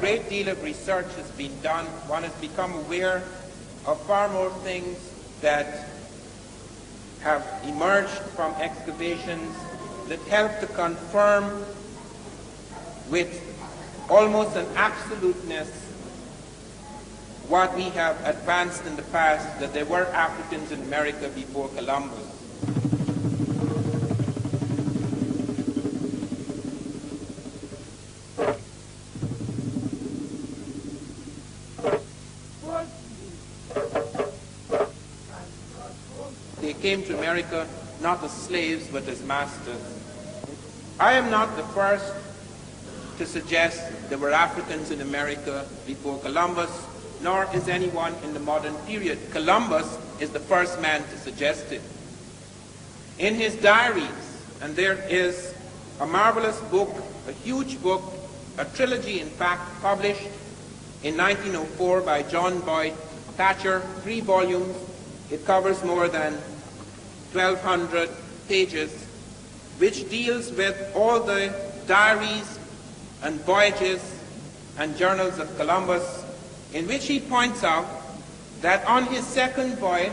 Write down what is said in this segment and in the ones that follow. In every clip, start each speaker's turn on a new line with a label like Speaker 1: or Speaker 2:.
Speaker 1: great deal of research has been done. One has become aware of far more things that have emerged from excavations that help to confirm with almost an absoluteness what we have advanced in the past, that there were Africans in America before Columbus. They came to America not as slaves but as masters. I am not the first to suggest there were Africans in America before Columbus, nor is anyone in the modern period. Columbus is the first man to suggest it. In his diaries, and there is a marvelous book, a huge book, a trilogy in fact, published in 1904 by John Boyd Thatcher, 3 volumes. It covers more than 1,200 pages, which deals with all the diaries and voyages and journals of Columbus, in which he points out that on his second voyage,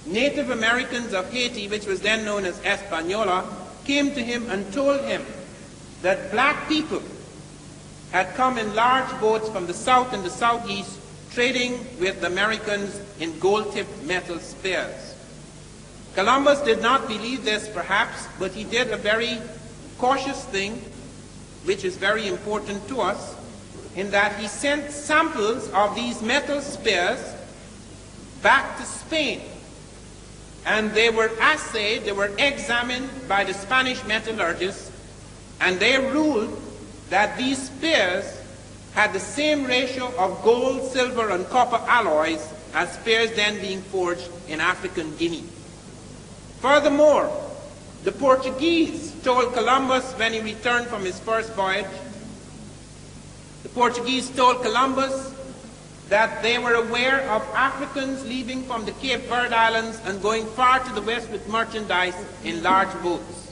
Speaker 1: Native Americans of Haiti, which was then known as Hispaniola, came to him and told him that black people had come in large boats from the south and the southeast, trading with the Americans in gold-tipped metal spears. Columbus did not believe this, perhaps, but he did a very cautious thing, which is very important to us, in that he sent samples of these metal spears back to Spain. And they were assayed, they were examined by the Spanish metallurgists, and they ruled that these spears had the same ratio of gold, silver, and copper alloys as spears then being forged in African Guinea. Furthermore, the Portuguese told Columbus when he returned from his first voyage, the Portuguese told Columbus that they were aware of Africans leaving from the Cape Verde Islands and going far to the west with merchandise in large boats.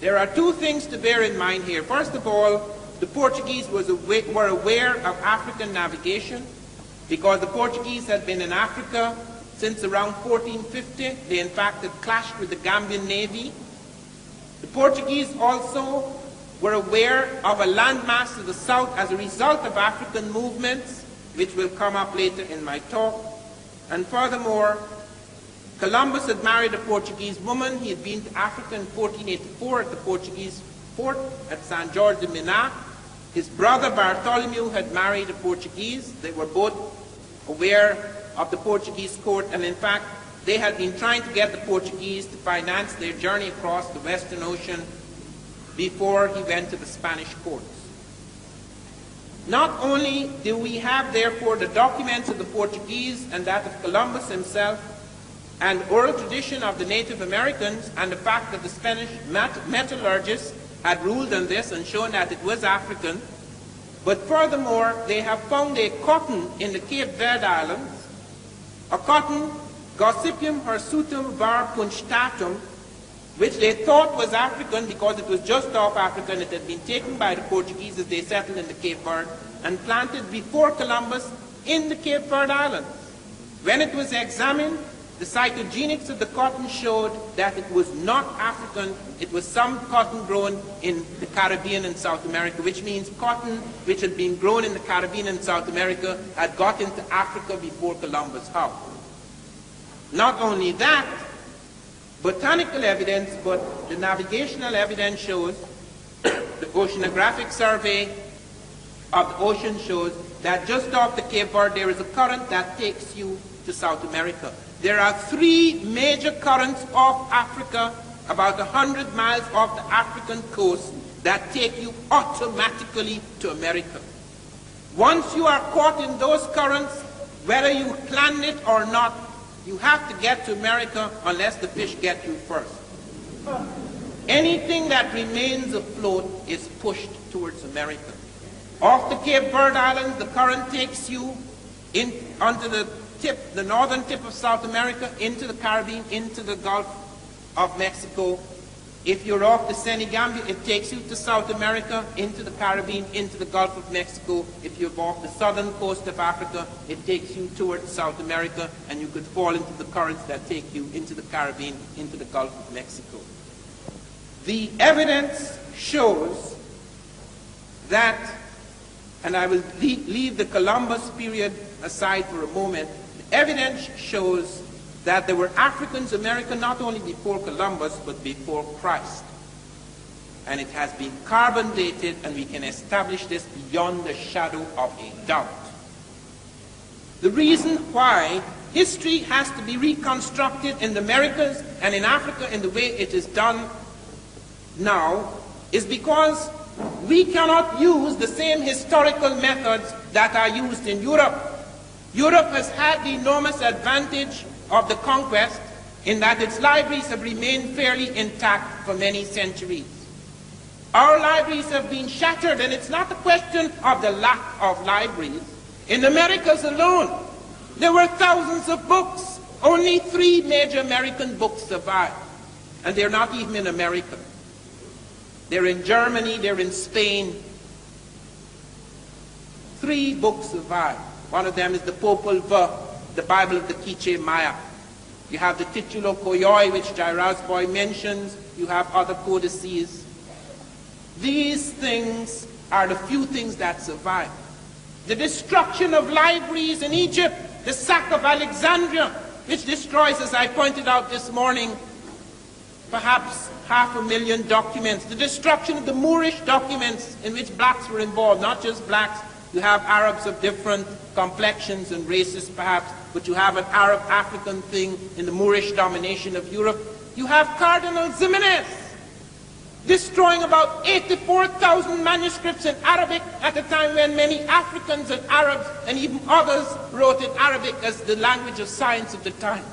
Speaker 1: There are 2 things to bear in mind here. First of all, the Portuguese were aware of African navigation because the Portuguese had been in Africa since around 1450. They in fact had clashed with the Gambian Navy. The Portuguese also were aware of a landmass to the south as a result of African movements, which will come up later in my talk. And furthermore, Columbus had married a Portuguese woman. He had been to Africa in 1484 at the Portuguese fort at San Jorge de Minas. His brother Bartholomew had married a Portuguese. They were both aware of the Portuguese court, and in fact, they had been trying to get the Portuguese to finance their journey across the Western Ocean before he went to the Spanish courts. Not only do we have, therefore, the documents of the Portuguese and that of Columbus himself, and oral tradition of the Native Americans, and the fact that the Spanish metallurgists had ruled on this and shown that it was African, but furthermore, they have found a cotton in the Cape Verde Islands, a cotton, Gossypium hirsutum var punctatum, which they thought was African because it was just off Africa and it had been taken by the Portuguese as they settled in the Cape Verde and planted before Columbus in the Cape Verde Islands. When it was examined, the cytogenics of the cotton showed that it was not African, it was some cotton grown in the Caribbean and South America, which means cotton which had been grown in the Caribbean and South America had got into Africa before Columbus. How? Not only that, botanical evidence, but the navigational evidence shows, the oceanographic survey of the ocean shows that just off the Cape Verde there is a current that takes you to South America. There are 3 major currents off Africa, about 100 miles off the African coast, that take you automatically to America. Once you are caught in those currents, whether you planned it or not, you have to get to America unless the fish get you first. Anything that remains afloat is pushed towards America. Off the Cape Verde Islands, the current takes you onto the northern tip of South America, into the Caribbean, into the Gulf of Mexico. If you're off the Senegambia, it takes you to South America, into the Caribbean, into the Gulf of Mexico. If you're off the southern coast of Africa, it takes you towards South America, and you could fall into the currents that take you into the Caribbean, into the Gulf of Mexico. The evidence shows that, and I will leave the Columbus period aside for a moment, the evidence shows that there were Africans American not only before Columbus, but before Christ. And it has been carbon dated, and we can establish this beyond the shadow of a doubt. The reason why history has to be reconstructed in the Americas and in Africa in the way it is done now is because we cannot use the same historical methods that are used in Europe. Europe has had the enormous advantage of the conquest in that its libraries have remained fairly intact for many centuries. Our libraries have been shattered, and it's not a question of the lack of libraries. In the Americas alone, there were thousands of books. Only 3 major American books survive, and they're not even in America. They're in Germany, they're in Spain. 3 books survive. One of them is the Popol Vuh, the Bible of the Quiche Maya. You have the Titulo Koyoi, which Jairus Boy mentions. You have other codices. These things are the few things that survive. The destruction of libraries in Egypt, the sack of Alexandria, which destroys, as I pointed out this morning, perhaps 500,000 documents. The destruction of the Moorish documents in which blacks were involved, not just blacks. You have Arabs of different complexions and races perhaps, but you have an Arab-African thing in the Moorish domination of Europe. You have Cardinal Ximenes destroying about 84,000 manuscripts in Arabic at a time when many Africans and Arabs and even others wrote in Arabic as the language of science of the time.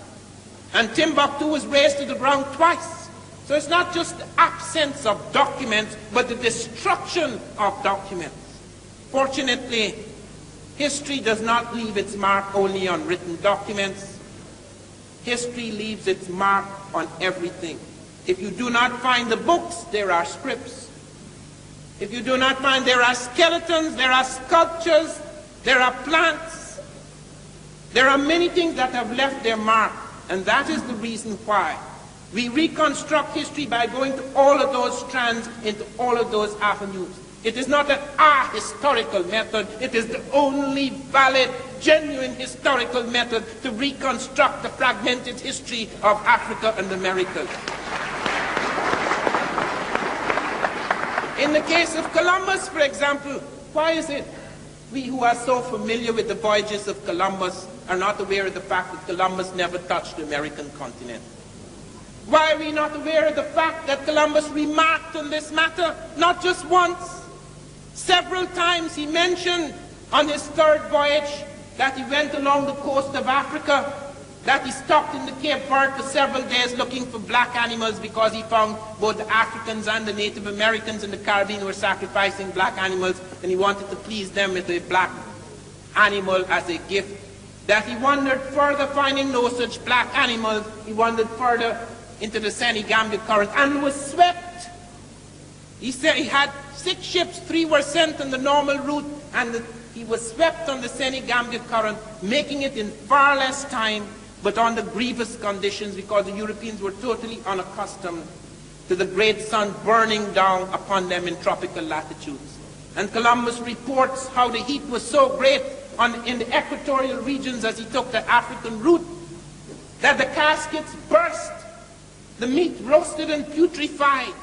Speaker 1: And Timbuktu was razed to the ground twice. So it's not just the absence of documents, but the destruction of documents. Fortunately, history does not leave its mark only on written documents. History leaves its mark on everything. If you do not find the books, there are scripts. If you do not find, there are skeletons, there are sculptures, there are plants. There are many things that have left their mark, and that is the reason why we reconstruct history by going to all of those strands, into all of those avenues. It is not an historical method. It is the only valid, genuine historical method to reconstruct the fragmented history of Africa and America. In the case of Columbus, for example, why is it we who are so familiar with the voyages of Columbus are not aware of the fact that Columbus never touched the American continent? Why are we not aware of the fact that Columbus remarked on this matter, not just once? Several times he mentioned on his 3rd voyage that he went along the coast of Africa, that he stopped in the Cape Verde for several days looking for black animals because he found both the Africans and the Native Americans in the Caribbean were sacrificing black animals, and he wanted to please them with a black animal as a gift. That he wandered further, finding no such black animals. He wandered further into the Senegambia current and was swept. He said he had 6 ships, 3 were sent on the normal route, and he was swept on the Senegambia current, making it in far less time, but under grievous conditions because the Europeans were totally unaccustomed to the great sun burning down upon them in tropical latitudes. And Columbus reports how the heat was so great in the equatorial regions as he took the African route that the caskets burst, the meat roasted and putrefied,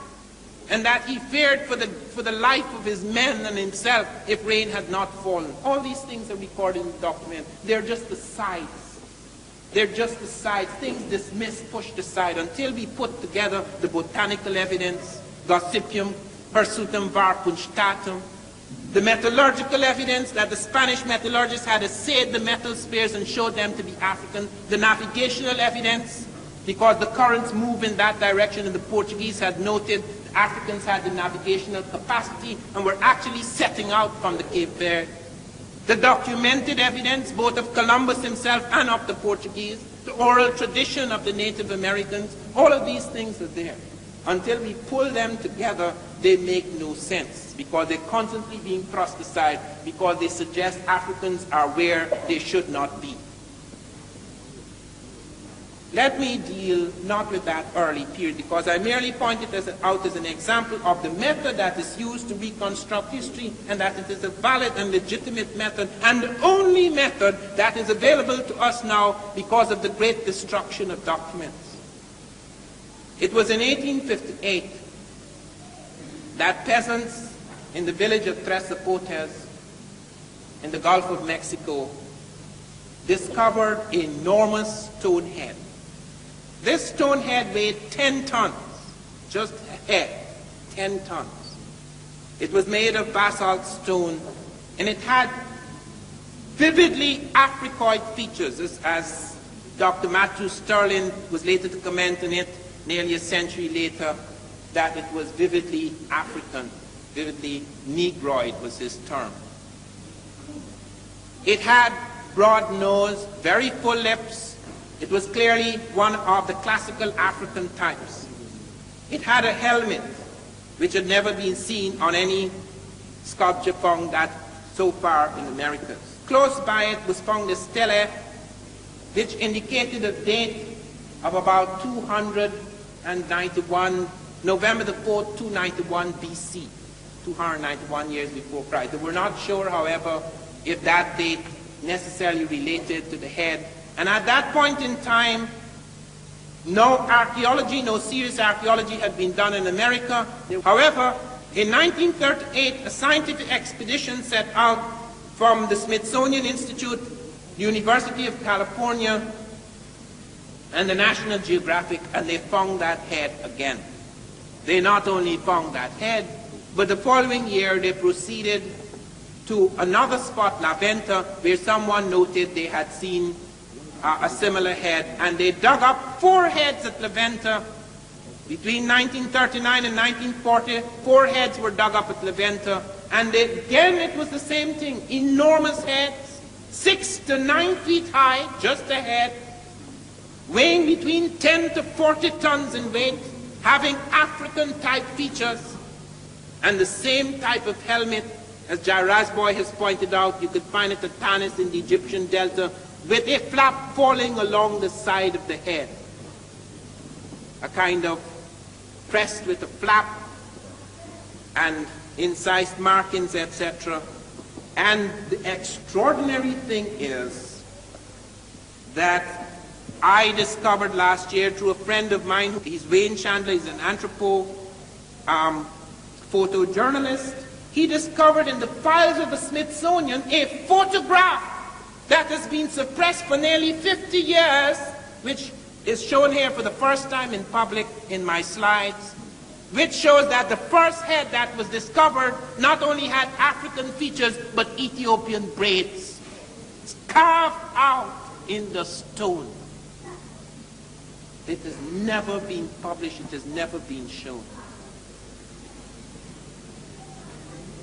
Speaker 1: and that he feared for the life of his men and himself if rain had not fallen. All these things are recorded in the document. They're just the sides. They're just the sides, things dismissed, pushed aside, until we put together the botanical evidence, Gossypium, Hirsutum var Punchtatum, the metallurgical evidence that the Spanish metallurgists had assayed the metal spheres and showed them to be African, the navigational evidence, because the currents move in that direction, and the Portuguese had noted the Africans had the navigational capacity and were actually setting out from the Cape Verde. The documented evidence, both of Columbus himself and of the Portuguese, the oral tradition of the Native Americans, all of these things are there. until we pull them together, they make no sense, because they're constantly being thrust aside, because they suggest Africans are where they should not be. Let me deal not with that early period, because I merely pointed out as an example of the method that is used to reconstruct history, and that it is a valid and legitimate method, and the only method that is available to us now because of the great destruction of documents. It was in 1858 that peasants in the village of Tres Zapotes in the Gulf of Mexico discovered an enormous stone head. This stone head weighed 10 tons, just a head, 10 tons. It was made of basalt stone, and it had vividly Africoid features, as Dr. Matthew Sterling was later to comment on it nearly a century later, that it was vividly African, vividly Negroid was his term. It had broad nose, very full lips. It was clearly one of the classical African types. It had a helmet, which had never been seen on any sculpture found that so far in Americas. Close by it was found a stele, which indicated a date of about 291, November the 4th, 291 BC, 291 years before Christ. They were not sure, however, if that date necessarily related to the head. And at that point in time, no archaeology, no serious archaeology had been done in America. However, in 1938, a scientific expedition set out from the Smithsonian Institute, University of California, and the National Geographic, and they found that head again. They not only found that head, but the following year they proceeded to another spot, La Venta, where someone noted they had seen a similar head, and they dug up 4 heads at La Venta. Between 1939 and 1940, 4 heads were dug up at La Venta, and again it was the same thing. Enormous heads, 6 to 9 feet high, just a head, weighing between 10 to 40 tons in weight, having African-type features, and the same type of helmet, as Jairasboy has pointed out. You could find it at Tanis in the Egyptian Delta, with a flap falling along the side of the head. A kind of crest with a flap and incised markings, etc. And the extraordinary thing is that I discovered last year through a friend of mine, he's Wayne Chandler, he's an photojournalist. He discovered in the files of the Smithsonian a photograph that has been suppressed for nearly 50 years, which is shown here for the first time in public in my slides, which shows that the first head that was discovered not only had African features, but Ethiopian braids. It's carved out in the stone. It has never been published, it has never been shown.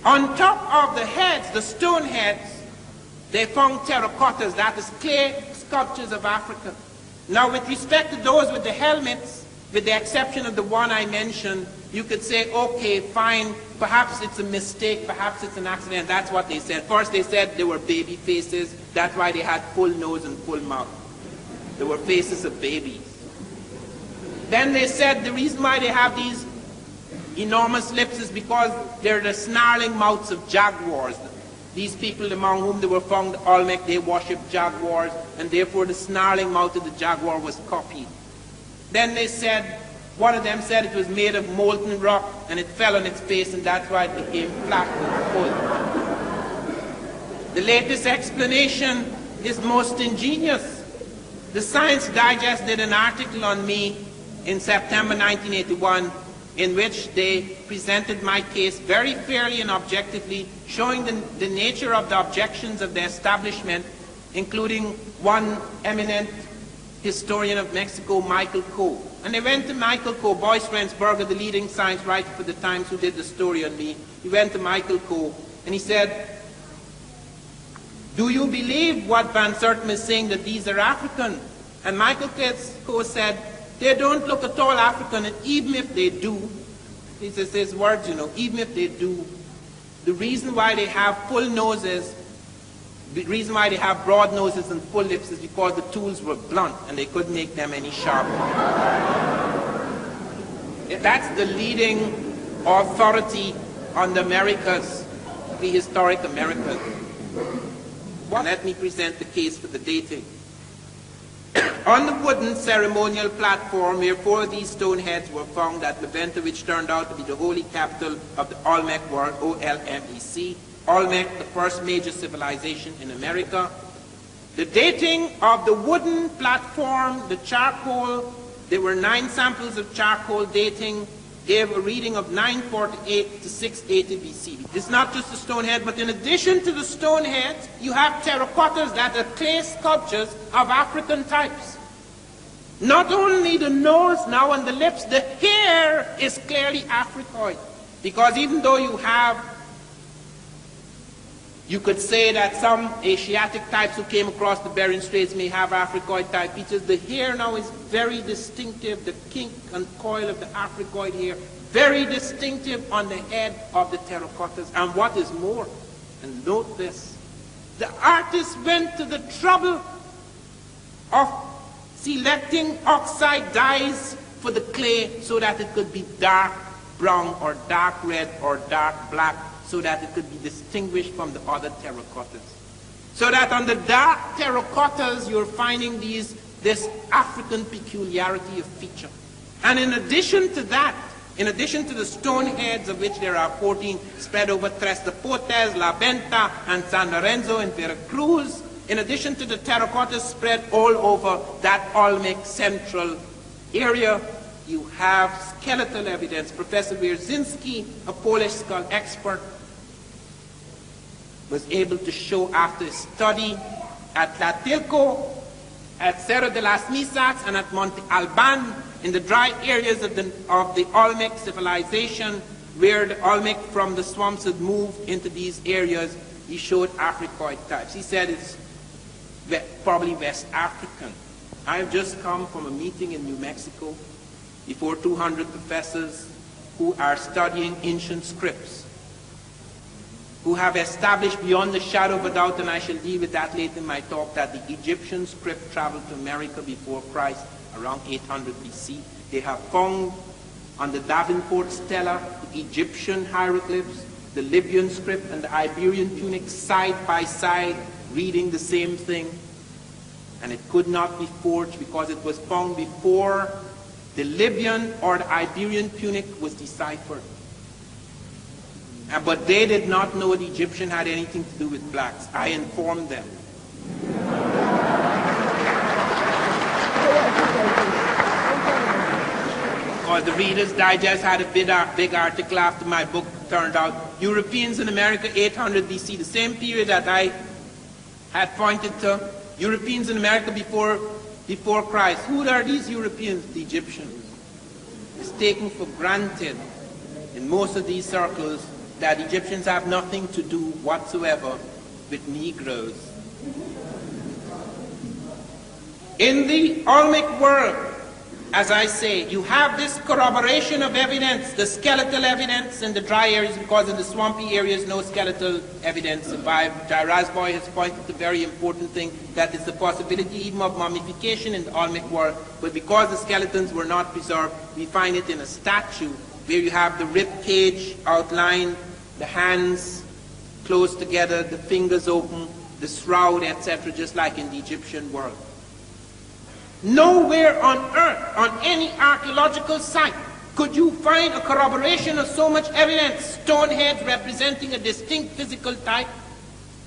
Speaker 1: On top of the heads, the stone heads, they found terracottas, that is clay sculptures of Africa. Now with respect to those with the helmets, with the exception of the one I mentioned, you could say, okay, fine, perhaps it's a mistake, perhaps it's an accident. That's what they said. First they said they were baby faces, that's why they had full nose and full mouth. They were faces of babies. Then they said the reason why they have these enormous lips is because they're the snarling mouths of jaguars. These people among whom they were found, Olmec, they worshipped jaguars, and therefore the snarling mouth of the jaguar was copied. Then they said, one of them said it was made of molten rock, and it fell on its face, and that's why it became flat and full. The latest explanation is most ingenious. The Science Digest did an article on me in September 1981, in which they presented my case very fairly and objectively, showing the nature of the objections of the establishment, including one eminent historian of Mexico, Michael Coe. And they went to Michael Coe, Boyce Rensberger, the leading science writer for the Times, who did the story on me. He went to Michael Coe, and he said, do you believe what Van Sertima is saying, that these are African? And Michael Coe said, They don't look at all African, and even if they do, these are his words, you know, even if they do, the reason why they have full noses, the reason why they have broad noses and full lips is because the tools were blunt and they couldn't make them any sharper. That's the leading authority on the Americas, prehistoric Americas. And let me present the case for the dating. On the wooden ceremonial platform where 4 of these stone heads were found at Levanta, which turned out to be the holy capital of the Olmec world, O-L-M-E-C, Olmec, the first major civilization in America. The dating of the wooden platform, the charcoal, there were 9 samples of charcoal dating, gave a reading of 948 to 680 BC. It's not just the stone head, but in addition to the stone heads, you have terracottas that are clay sculptures of African types. Not only the nose now and the lips, the hair is clearly Africoid. Because even though you could say that some Asiatic types who came across the Bering Straits may have Africoid type features, the hair now is very distinctive, the kink and coil of the Africoid hair, very distinctive on the head of the terracottas. And what is more, and note this, the artist went to the trouble of selecting oxide dyes for the clay so that it could be dark brown or dark red or dark black, so that it could be distinguished from the other terracottas. So that on the dark terracottas you're finding this African peculiarity of feature. And in addition to that, in addition to the stone heads, of which there are 14 spread over Tres de Portes, La Venta, and San Lorenzo in Veracruz, in addition to the terracottas spread all over that Olmec central area, you have skeletal evidence. Professor Wierzyński, a Polish skull expert, was able to show after a study at Tlatilco, at Cerro de las Misas, and at Monte Alban, in the dry areas of the Olmec civilization, where the Olmec from the swamps had moved into these areas. He showed Africoid types. He said it's probably West African. I have just come from a meeting in New Mexico before 200 professors who are studying ancient scripts, who have established beyond the shadow of a doubt, and I shall deal with that later in my talk, that the Egyptian script traveled to America before Christ around 800 BC. They have found on the Davenport Stela the Egyptian hieroglyphs, the Libyan script, and the Iberian tunic side by side, reading the same thing. And it could not be forged because it was found before the Libyan or the Iberian tunic was deciphered. But they did not know the Egyptian had anything to do with blacks. I informed them. Because the Reader's Digest had a big article after my book turned out. Europeans in America, 800 BC, the same period that I had pointed to. Europeans in America before Christ. Who are these Europeans? The Egyptians. It's taken for granted in most of these circles that Egyptians have nothing to do whatsoever with Negroes. In the Olmec world, as I say, you have this corroboration of evidence, the skeletal evidence in the dry areas, because in the swampy areas no skeletal evidence survived. Rasboy has pointed to a very important thing, that is the possibility even of mummification in the Olmec world, but because the skeletons were not preserved, we find it in a statue where you have the rib cage outlined, the hands close together, the fingers open, the shroud, etc., just like in the Egyptian world. Nowhere on earth, on any archaeological site, could you find a corroboration of so much evidence. Stone heads representing a distinct physical type,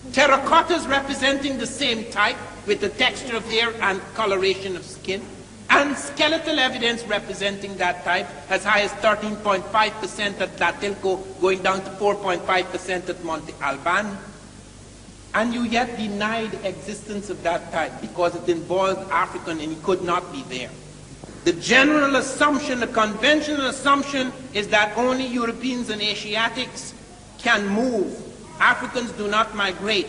Speaker 1: terracottas representing the same type with the texture of hair and coloration of skin, and skeletal evidence representing that type, as high as 13.5% at Tlatilco, going down to 4.5% at Monte Alban. And you yet deny the existence of that type because it involved African and it could not be there. The general assumption, the conventional assumption, is that only Europeans and Asiatics can move. Africans do not migrate.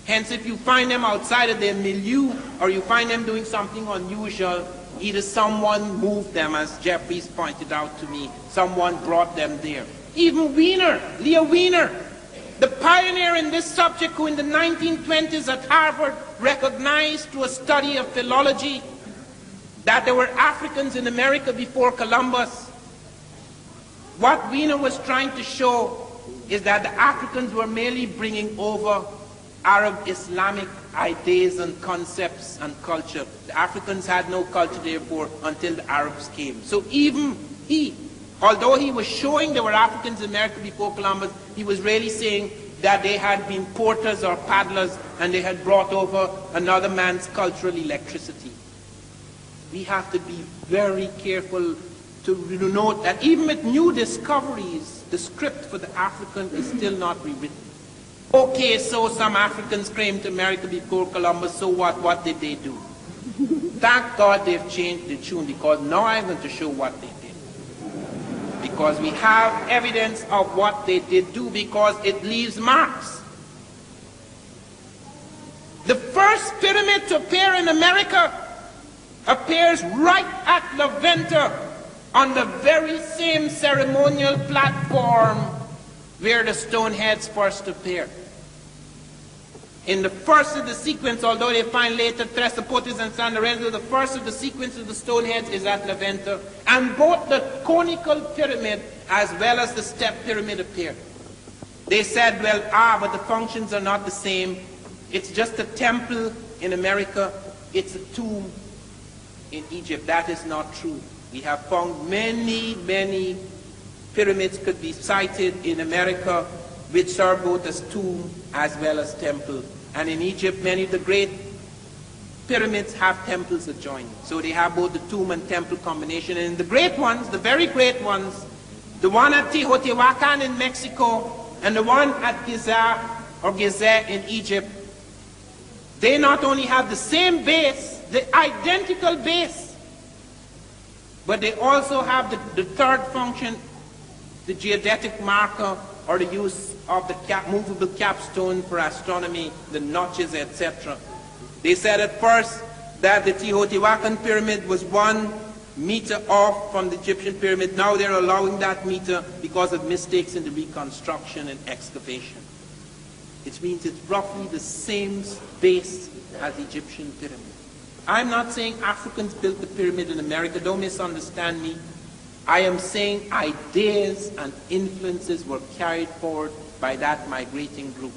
Speaker 1: Hence, if you find them outside of their milieu, or you find them doing something unusual, Either someone moved them, as Jeffries pointed out to me, someone brought them there. Even Wiener, Leo Wiener, the pioneer in this subject, who in the 1920s at Harvard recognized through a study of philology that there were Africans in America before Columbus. What Wiener was trying to show is that the Africans were merely bringing over Arab Islamic ideas and concepts and culture. The Africans had no culture, therefore, until the Arabs came. So even he, although he was showing there were Africans in America before Columbus, he was really saying that they had been porters or paddlers and they had brought over another man's cultural electricity. We have to be very careful to note that even with new discoveries, the script for the African is still not rewritten. Okay, so some Africans came to America before Columbus, so what? What did they do? Thank God they've changed the tune, because now I'm going to show what they did. Because we have evidence of what they did do, because it leaves marks. The first pyramid to appear in America appears right at La Venta, on the very same ceremonial platform where the stone heads first appear. In the first of the sequence, although they find later Tresopotis and San Lorenzo, the first of the sequence of the stone heads is at La Venta, and both the conical pyramid as well as the step pyramid appear. They said, well, but the functions are not the same. It's just a temple in America, it's a tomb in Egypt. That is not true. We have found many, many pyramids could be cited in America which serve both as tomb as well as temple. And in Egypt, many of the great pyramids have temples adjoining. So they have both the tomb and temple combination. And the great ones, the very great ones, the one at Teotihuacan in Mexico and the one at Giza or Gizeh in Egypt, they not only have the same base, the identical base, but they also have the third function, the geodetic marker, or the use of the movable capstone for astronomy, the notches, etc. They said at first that the Teotihuacan pyramid was 1 meter off from the Egyptian pyramid. Now they're allowing that meter because of mistakes in the reconstruction and excavation. It means it's roughly the same base as the Egyptian pyramid. I'm not saying Africans built the pyramid in America, don't misunderstand me. I am saying ideas and influences were carried forward by that migrating group.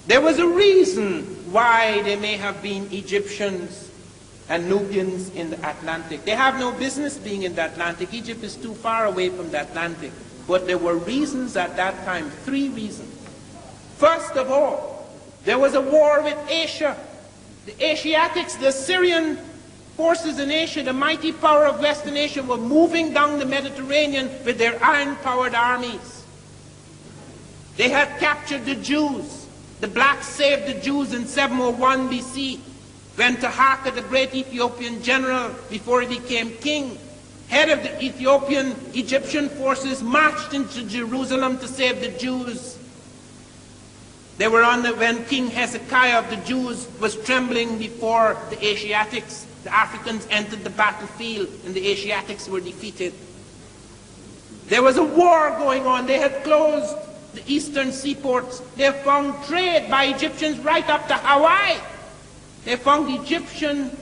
Speaker 1: There was a reason why there may have been Egyptians and Nubians in the Atlantic. They have no business being in the Atlantic. Egypt is too far away from the Atlantic. But there were reasons at that time, 3 reasons. First of all, there was a war with Asia. The Asiatics, the Syrian forces in Asia, the mighty power of Western Asia, were moving down the Mediterranean with their iron-powered armies. They had captured the Jews. The blacks saved the Jews in 701 BC, when Taharqa, the great Ethiopian general, before he became king, head of the Ethiopian Egyptian forces, marched into Jerusalem to save the Jews. They were when King Hezekiah of the Jews was trembling before the Asiatics. The Africans entered the battlefield and the Asiatics were defeated. There was a war going on. They had closed the eastern seaports. They found trade by Egyptians right up to Hawaii. They found Egyptian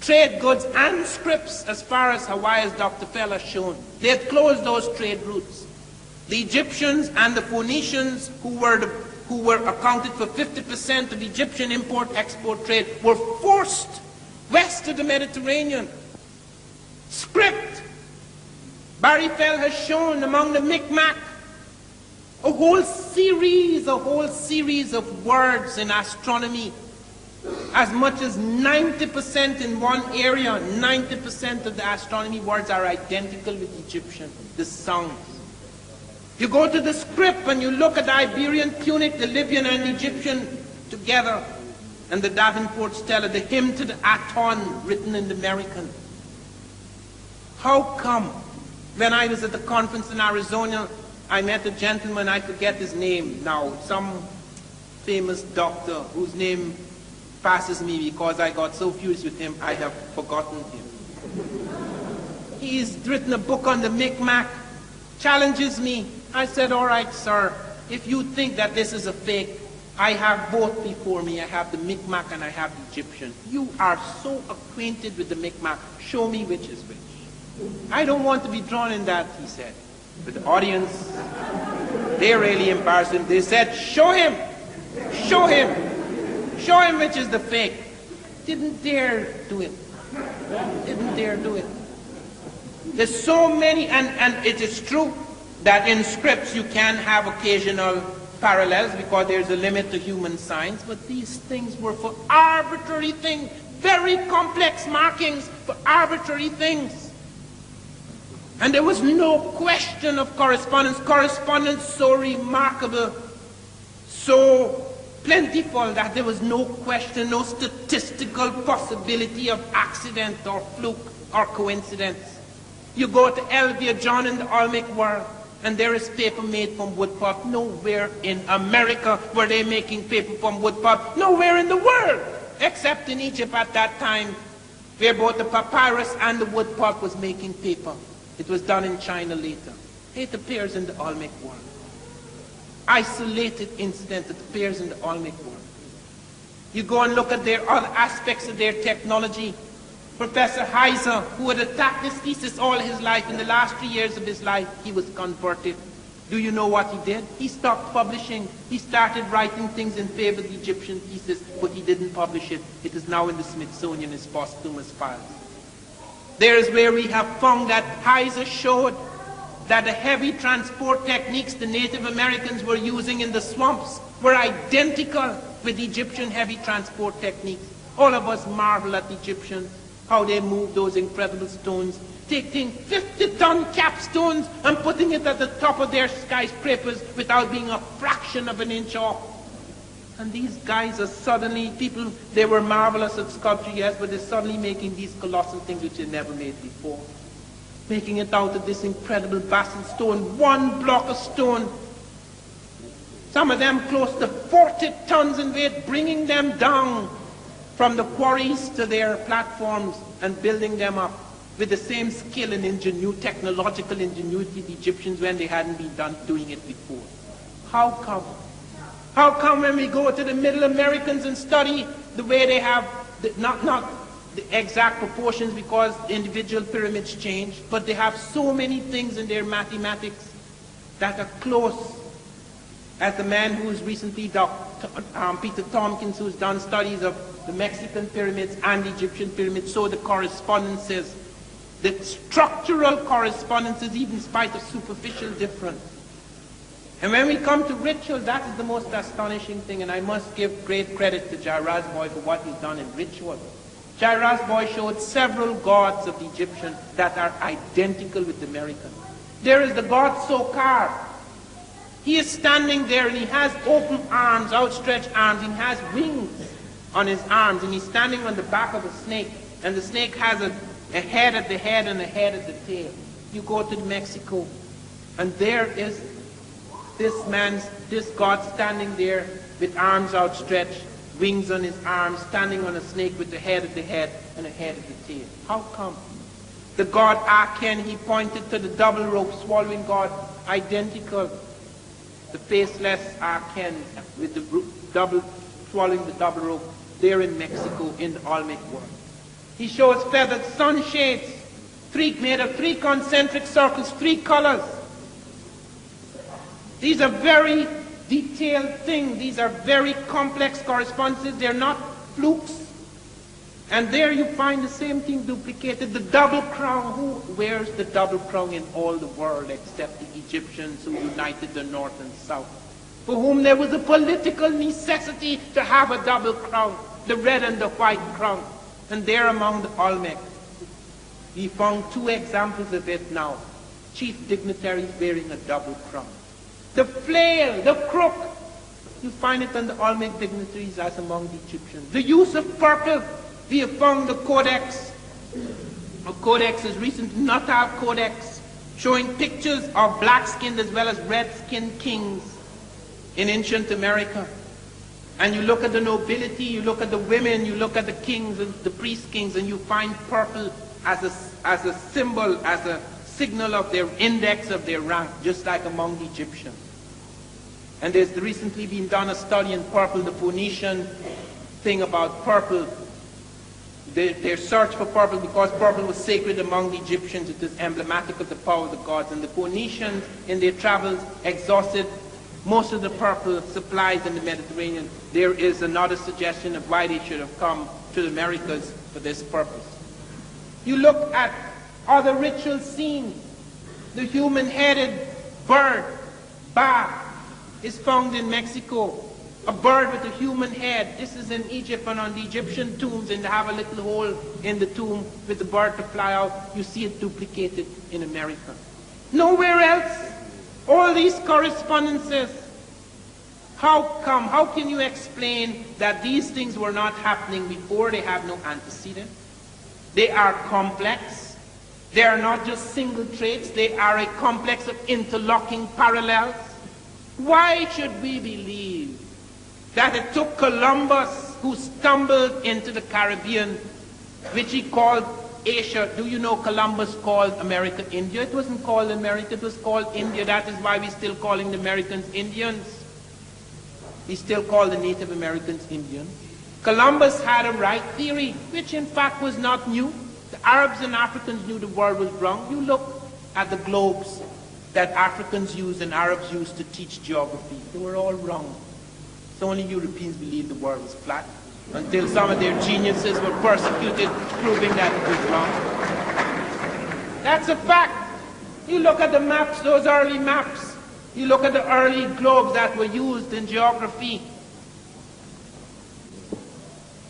Speaker 1: trade goods and scripts as far as Hawaii, as Dr. Fell has shown. They had closed those trade routes. The Egyptians and the Phoenicians, who were accounted for 50% of Egyptian import-export trade, were forced west of the Mediterranean. Script. Barry Fell has shown among the Mi'kmaq a whole series of words in astronomy. As much as 90% in one area, 90% of the astronomy words are identical with Egyptian, the sounds. You go to the script and you look at the Iberian Punic, the Libyan and Egyptian together, and the Davenport Stela, the hymn to the Aton written in the American. How come? When I was at the conference in Arizona, I met a gentleman, I forget his name now, some famous doctor whose name passes me because I got so furious with him, I have forgotten him. He's written a book on the Micmac, challenges me. I said, all right, sir, if you think that this is a fake, I have both before me. I have the Micmac and I have the Egyptian. You are so acquainted with the Micmac. Show me which is which. I don't want to be drawn in that, he said. But the audience, they really embarrassed him. They said, show him, show him, show him which is the fake. Didn't dare do it. Didn't dare do it. There's so many, and it is true that in scripts you can have occasional parallels because there's a limit to human science, but these things were for arbitrary things, very complex markings for arbitrary things. And there was no question of correspondence. Correspondence so remarkable, so plentiful that there was no question, no statistical possibility of accident or fluke or coincidence. You go to Elvia John in the Olmec world, and there is paper made from wood pulp. Nowhere in America were they making paper from wood pulp. Nowhere in the world, except in Egypt at that time, where both the papyrus and the wood pulp was making paper. It was done in China later. It appears in the Olmec world. Isolated incident, it appears in the Olmec world. You go and look at their other aspects of their technology. Professor Heiser, who had attacked this thesis all his life, in the last 3 years of his life, he was converted. Do you know what he did? He stopped publishing. He started writing things in favor of the Egyptian thesis, but he didn't publish it. It is now in the Smithsonian as posthumous files. There is where we have found that Heiser showed that the heavy transport techniques the Native Americans were using in the swamps were identical with Egyptian heavy transport techniques. All of us marvel at the Egyptians, how they move those incredible stones, taking 50-ton capstones and putting it at the top of their skyscrapers without being a fraction of an inch off. And these guys are suddenly, people, they were marvelous at sculpture, yes, but they're suddenly making these colossal things which they never made before. Making it out of this incredible basalt stone, one block of stone. Some of them close to 40 tons in weight, bringing them down from the quarries to their platforms and building them up with the same skill and ingenuity, technological ingenuity the Egyptians when they hadn't been doing it before. How come? How come when we go to the Middle Americans and study the way they have, not the exact proportions because individual pyramids change, but they have so many things in their mathematics that are close. As the man who's recently, Peter Tompkins, who's done studies of the Mexican pyramids and the Egyptian pyramids, so the correspondences, the structural correspondences, even in spite of superficial difference. And when we come to ritual, that is the most astonishing thing, and I must give great credit to Jairaj Boy for what he's done in ritual. Jairaj Boy showed several gods of the Egyptian that are identical with the American. There is the god Sokar. He is standing there and he has open arms, outstretched arms, and he has wings on his arms, and he's standing on the back of a snake, and the snake has a head at the head and a head at the tail. You go to Mexico, and there is this god standing there with arms outstretched, wings on his arms, standing on a snake with a head at the head and a head at the tail. How come? The god Aken, he pointed to the double rope swallowing god, identical. The faceless Aken with the swallowing the double rope, there in Mexico in the Olmec world. He shows feathered sunshades, made of 3 concentric circles, 3 colors. These are very detailed things. These are very complex correspondences. They're not flukes. And there you find the same thing duplicated. The double crown. Who wears the double crown in all the world except the Egyptians who united the north and south, for whom there was a political necessity to have a double crown, the red and the white crown. And there among the Olmec, we found 2 examples of it now. Chief dignitaries wearing a double crown. The flail, the crook, you find it on the Olmec dignitaries as among the Egyptians. The use of purple, we have found the codex. A codex is recent, Natal Codex, showing pictures of black-skinned as well as red-skinned kings in ancient America. And you look at the nobility, you look at the women, you look at the kings and the priest kings, and you find purple as a symbol, as a signal of their index of their rank, just like among the Egyptians. And there's recently been done a study in purple, the Phoenician thing about purple. Their search for purple, because purple was sacred among the Egyptians, it is emblematic of the power of the gods. And the Phoenicians, in their travels, exhausted most of the purple supplies in the Mediterranean. There is another suggestion of why they should have come to the Americas for this purpose. You look at other ritual scenes. The human-headed bird, bat, is found in Mexico. A bird with a human head. This is in Egypt, and on the Egyptian tombs, and they have a little hole in the tomb with the bird to fly out. You see it duplicated in America. Nowhere else. All these correspondences. How come? How can you explain that these things were not happening before? They have no antecedent. They are complex. They are not just single traits. They are a complex of interlocking parallels. Why should we believe that it took Columbus, who stumbled into the Caribbean, which he called Asia? Do you know Columbus called America India? It wasn't called America, it was called India. That is why we're still calling the Americans Indians. We still call the Native Americans Indians. Columbus had a right theory, which in fact was not new. The Arabs and Africans knew the world was wrong. You look at the globes that Africans used and Arabs used to teach geography. They were all wrong. So only Europeans believed the world was flat, until some of their geniuses were persecuted, proving that it was wrong. That's a fact. You look at the maps, those early maps. You look at the early globes that were used in geography.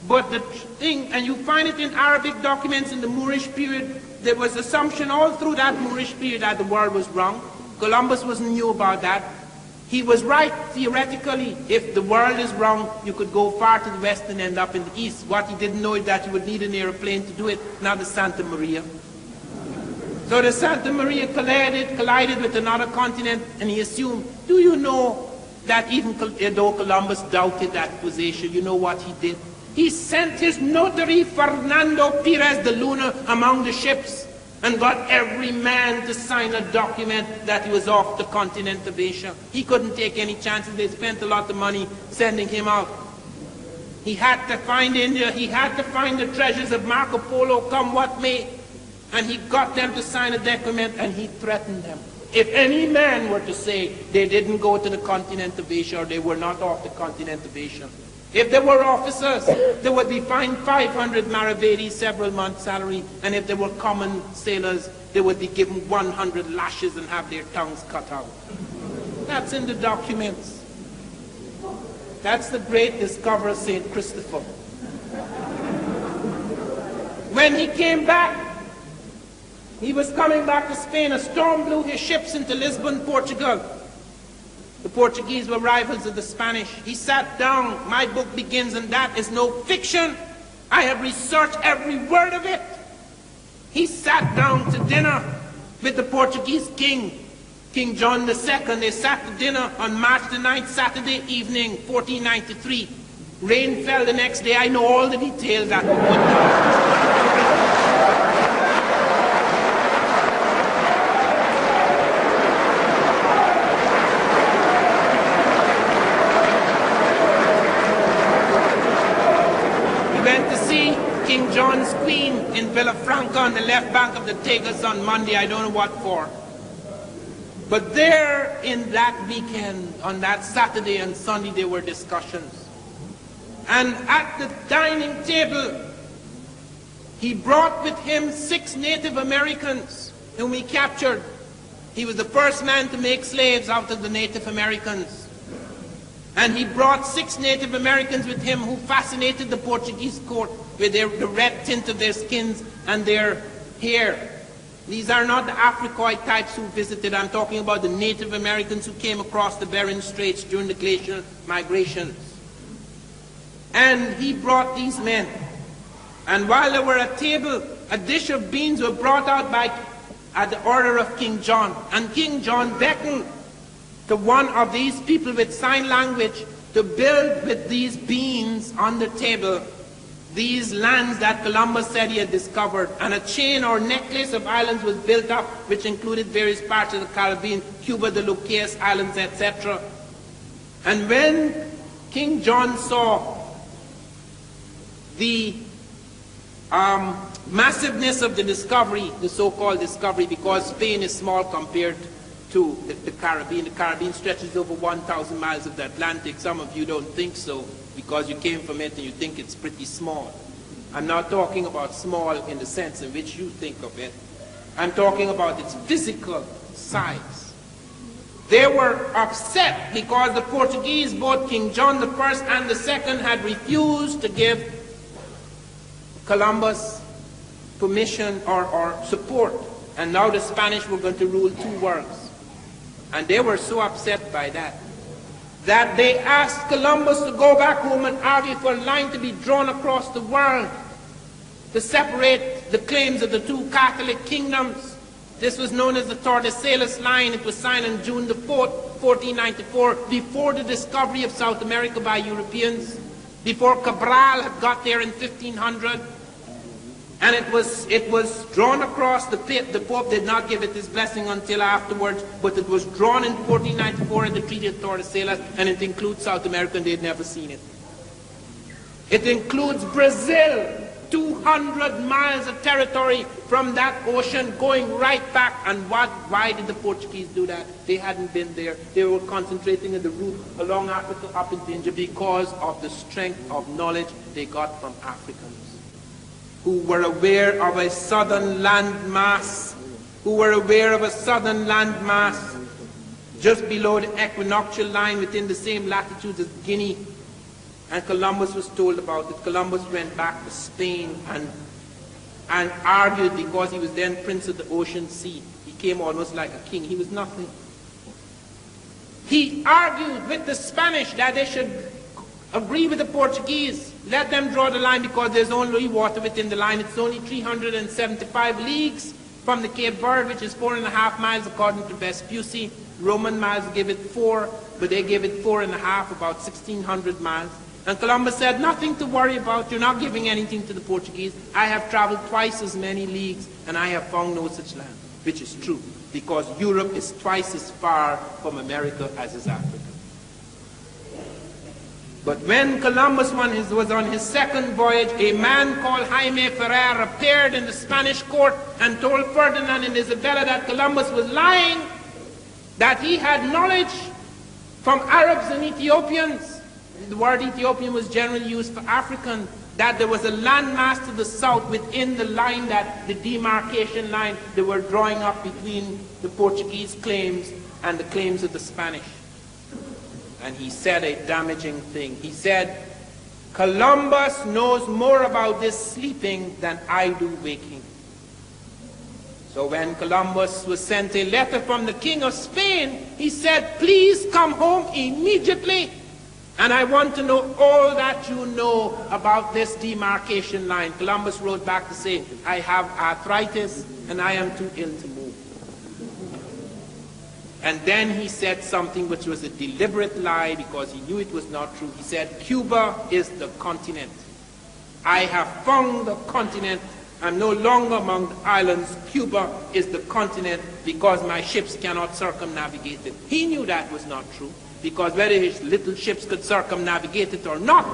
Speaker 1: But the thing, and you find it in Arabic documents in the Moorish period, there was assumption all through that Moorish period that the world was wrong. Columbus wasn't new about that. He was right theoretically. If the world is wrong, you could go far to the west and end up in the east. What he didn't know is that you would need an airplane to do it, not the Santa Maria. So the Santa Maria collided with another continent, and he assumed, do you know that even though Columbus doubted that it was Asia, you know what he did? He sent his notary, Fernando Pérez de Luna, among the ships, and got every man to sign a document that he was off the continent of Asia. He couldn't take any chances. They spent a lot of money sending him out. He had to find India. He had to find the treasures of Marco Polo, come what may. And he got them to sign a document, and he threatened them. If any man were to say they didn't go to the continent of Asia, or they were not off the continent of Asia, if they were officers, they would be fined 500 maravedis, several months' salary. And if they were common sailors, they would be given 100 lashes and have their tongues cut out. That's in the documents. That's the great discoverer, St. Christopher. When he came back, he was coming back to Spain. A storm blew his ships into Lisbon, Portugal. The Portuguese were rivals of the Spanish. He sat down. My book begins, and that is no fiction. I have researched every word of it. He sat down to dinner with the Portuguese king, King John II. They sat to dinner on March the 9th, Saturday evening, 1493. Rain fell the next day. I know all the details that were put down. King John's queen in Villafranca on the left bank of the Tagus on Monday, I don't know what for. But there in that weekend, on that Saturday and Sunday, there were discussions. And at the dining table, he brought with him 6 Native Americans whom he captured. He was the first man to make slaves out of the Native Americans. And he brought 6 Native Americans with him who fascinated the Portuguese court with the red tint of their skins and their hair. These are not the Africoid types who visited. I'm talking about the Native Americans who came across the Bering Straits during the glacial migrations. And he brought these men. And while they were at table, a dish of beans were brought out at the order of King John. And King John beckoned to one of these people with sign language to build with these beans on the table these lands that Columbus said he had discovered, and a chain or necklace of islands was built up, which included various parts of the Caribbean, Cuba, the Lucas Islands, etc. And when King John saw the massiveness of the discovery, the so-called discovery, because Spain is small compared to the Caribbean. The Caribbean stretches over 1,000 miles of the Atlantic. Some of you don't think so because you came from it and you think it's pretty small. I'm not talking about small in the sense in which you think of it. I'm talking about its physical size. They were upset because the Portuguese, both King John I and II, had refused to give Columbus permission or support. And now the Spanish were going to rule 2 worlds. And they were so upset by that they asked Columbus to go back home and argue for a line to be drawn across the world to separate the claims of the 2 Catholic kingdoms. This was known as the Tordesillas Line. It was signed on June the 4th, 1494, before the discovery of South America by Europeans, before Cabral had got there in 1500. And it was drawn across. The Pope did not give it his blessing until afterwards, but it was drawn in 1494 in the Treaty of Tordesillas, and it includes South America, and they'd never seen it. It includes Brazil, 200 miles of territory from that ocean going right back. And why did the Portuguese do that? They hadn't been there. They were concentrating on the route along Africa up into India because of the strength of knowledge they got from Africans who were aware of a southern landmass, just below the equinoctial line within the same latitude as Guinea. And Columbus was told about it. Columbus went back to Spain and argued because he was then Prince of the Ocean Sea. He came almost like a king. He was nothing. He argued with the Spanish that they should agree with the Portuguese. Let them draw the line because there's only water within the line. It's only 375 leagues from the Cape Verde, which is 4.5 miles according to Vespucci. Roman miles give it 4, but they give it 4.5, about 1,600 miles. And Columbus said, nothing to worry about. You're not giving anything to the Portuguese. I have traveled twice as many leagues, and I have found no such land, which is true, because Europe is twice as far from America as is Africa. But when Columbus was on his second voyage, a man called Jaime Ferrer appeared in the Spanish court and told Ferdinand and Isabella that Columbus was lying, that he had knowledge from Arabs and Ethiopians. The word Ethiopian was generally used for African, that there was a landmass to the south within the line, that the demarcation line they were drawing up between the Portuguese claims and the claims of the Spanish. And he said a damaging thing. He said, Columbus knows more about this sleeping than I do waking. So when Columbus was sent a letter from the King of Spain, he said, please come home immediately. And I want to know all that you know about this demarcation line. Columbus wrote back to say, I have arthritis and I am too ill to move. And then he said something which was a deliberate lie because he knew it was not true. He said, Cuba is the continent. I have found the continent. I'm no longer among the islands. Cuba is the continent because my ships cannot circumnavigate it. He knew that was not true, because whether his little ships could circumnavigate it or not,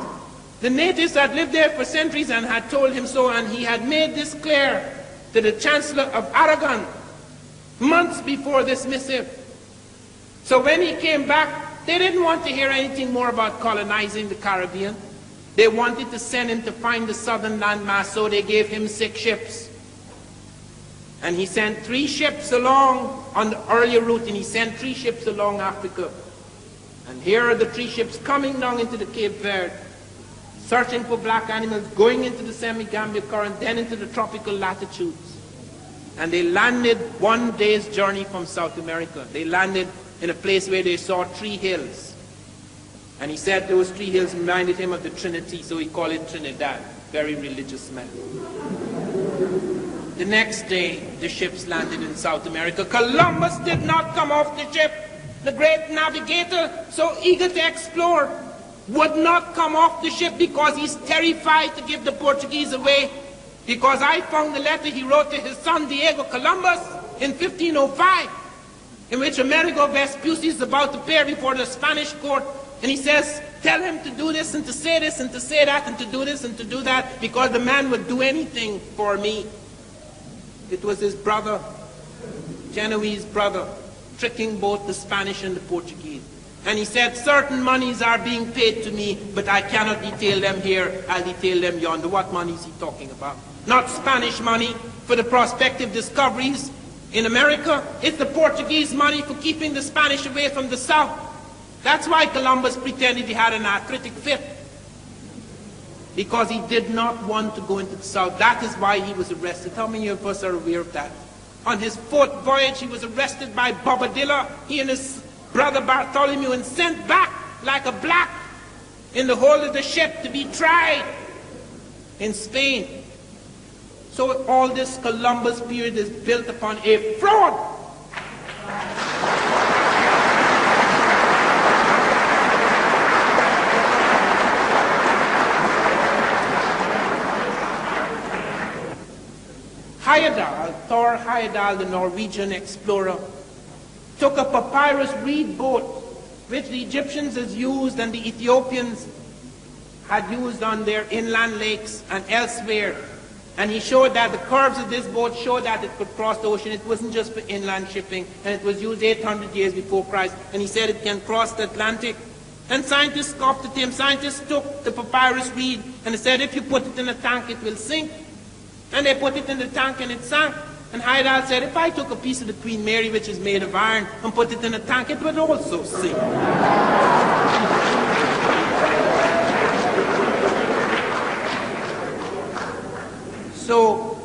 Speaker 1: the natives had lived there for centuries and had told him so, and he had made this clear to the Chancellor of Aragon months before this missive. So when he came back, they didn't want to hear anything more about colonizing the Caribbean. They wanted to send him to find the southern landmass, so they gave him 6 ships. And he sent 3 ships along on the earlier route, and he sent 3 ships along Africa. And here are the 3 ships coming down into the Cape Verde, searching for black animals, going into the Semi-Gambia current, then into the tropical latitudes. And they landed 1 day's journey from South America. They landed in a place where they saw 3 hills. And he said those 3 hills reminded him of the Trinity, so he called it Trinidad. Very religious man. The next day, the ships landed in South America. Columbus did not come off the ship, the great navigator, so eager to explore. would not come off the ship because he's terrified to give the Portuguese away. Because I found the letter he wrote to his son Diego Columbus in 1505, in which Amerigo Vespucci is about to appear before the Spanish court, and he says, tell him to do this and to say this and to say that and to do this and to do that, because the man would do anything for me. It was his brother, Genoese brother, tricking both the Spanish and the Portuguese. And he said, certain monies are being paid to me, but I cannot detail them here. I'll detail them yonder. What money is he talking about? Not Spanish money for the prospective discoveries in America. It's the Portuguese money for keeping the Spanish away from the south. That's why Columbus pretended he had an arthritic fit, because he did not want to go into the south. That is why he was arrested. How many of us are aware of that? On his fourth voyage, he was arrested by Bobadilla, he and his brother Bartholomew, and sent back like a black in the hold of the ship to be tried in Spain. So all this Columbus period is built upon a fraud. Thor Heyerdahl, the Norwegian explorer, took a papyrus reed boat, which the Egyptians had used and the Ethiopians had used on their inland lakes and elsewhere. And he showed that the curves of this boat showed that it could cross the ocean. It wasn't just for inland shipping, and it was used 800 years before Christ. And he said it can cross the Atlantic. And scientists scoffed at him. Scientists took the papyrus reed and they said, if you put it in a tank, it will sink. And they put it in the tank and it sank. And Heyerdahl said, if I took a piece of the Queen Mary, which is made of iron, and put it in a tank, it would also sink. So,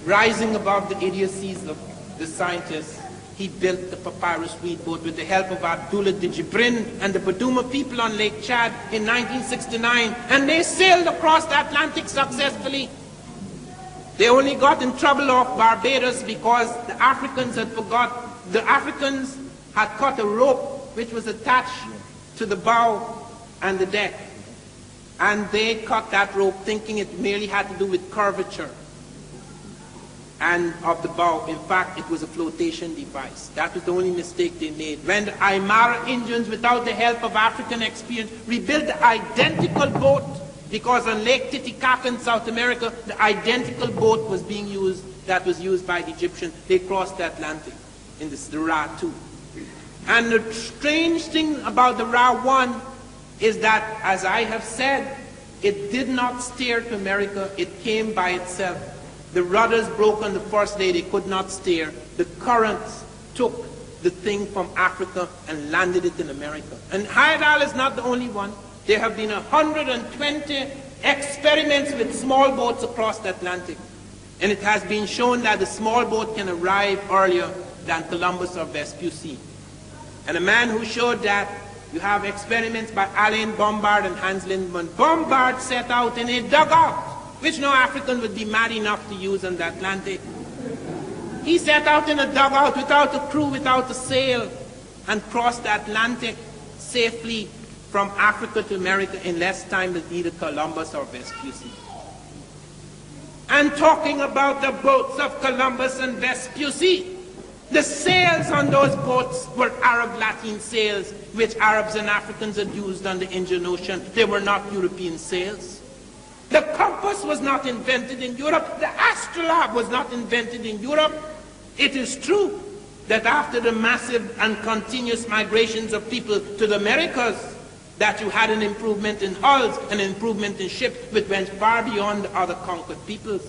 Speaker 1: rising above the idiocies of the scientists, he built the papyrus reed boat with the help of Abdullah de Jibrin and the Baduma people on Lake Chad in 1969. And they sailed across the Atlantic successfully. They only got in trouble off Barbados because the Africans had cut a rope which was attached to the bow and the deck. And they cut that rope thinking it merely had to do with curvature and of the bow. In fact, it was a flotation device. That was the only mistake they made. When the Aymara Indians, without the help of African experience, rebuilt the identical boat, because on Lake Titicaca in South America, the identical boat was being used that was used by the Egyptians. They crossed the Atlantic in the Ra 2. And the strange thing about the Ra 1 is that, as I have said, it did not steer to America. It came by itself. The rudders broke on the first day. They could not steer. The currents took the thing from Africa and landed it in America. And Heyerdahl is not the only one. There have been 120 experiments with small boats across the Atlantic. And it has been shown that the small boat can arrive earlier than Columbus or Vespucci. And a man who showed that, you have experiments by Alain Bombard and Hans Lindemann. Bombard set out in a dugout, which no African would be mad enough to use on the Atlantic. He set out in a dugout without a crew, without a sail, and crossed the Atlantic safely from Africa to America in less time than either Columbus or Vespucci. And talking about the boats of Columbus and Vespucci, the sails on those boats were Arab Latin sails, which Arabs and Africans had used on the Indian Ocean. They were not European sails. The compass was not invented in Europe. The astrolabe was not invented in Europe. It is true that after the massive and continuous migrations of people to the Americas, that you had an improvement in hulls, an improvement in ships, which went far beyond the other conquered peoples.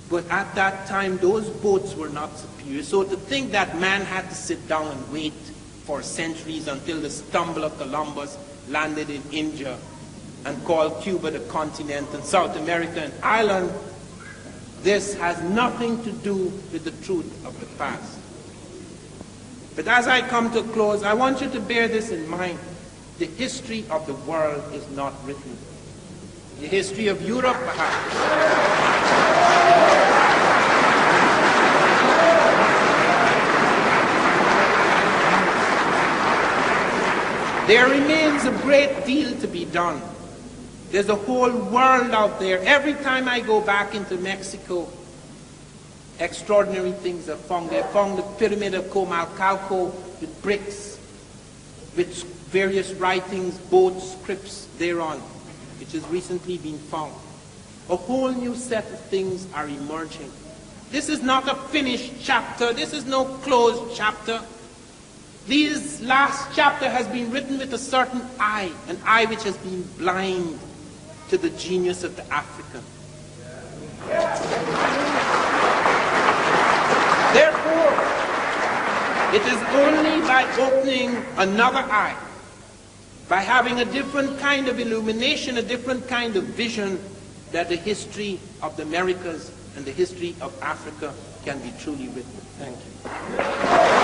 Speaker 1: But at that time, those boats were not superior. So to think that man had to sit down and wait for centuries until the stumble of Columbus landed in India and called Cuba the continent and South America and Ireland, this has nothing to do with the truth of the past. But as I come to a close, I want you to bear this in mind. The history of the world is not written. The history of Europe, perhaps. There remains a great deal to be done. There's a whole world out there. Every time I go back into Mexico, extraordinary things are found. They found the pyramid of Comalcalco with bricks, with various writings, both scripts thereon, which has recently been found. A whole new set of things are emerging. This is not a finished chapter. This is no closed chapter. This last chapter has been written with a certain eye, an eye which has been blind to the genius of the African. Therefore, it is only by opening another eye, by having a different kind of illumination, a different kind of vision, that the history of the Americas and the history of Africa can be truly written. Thank you.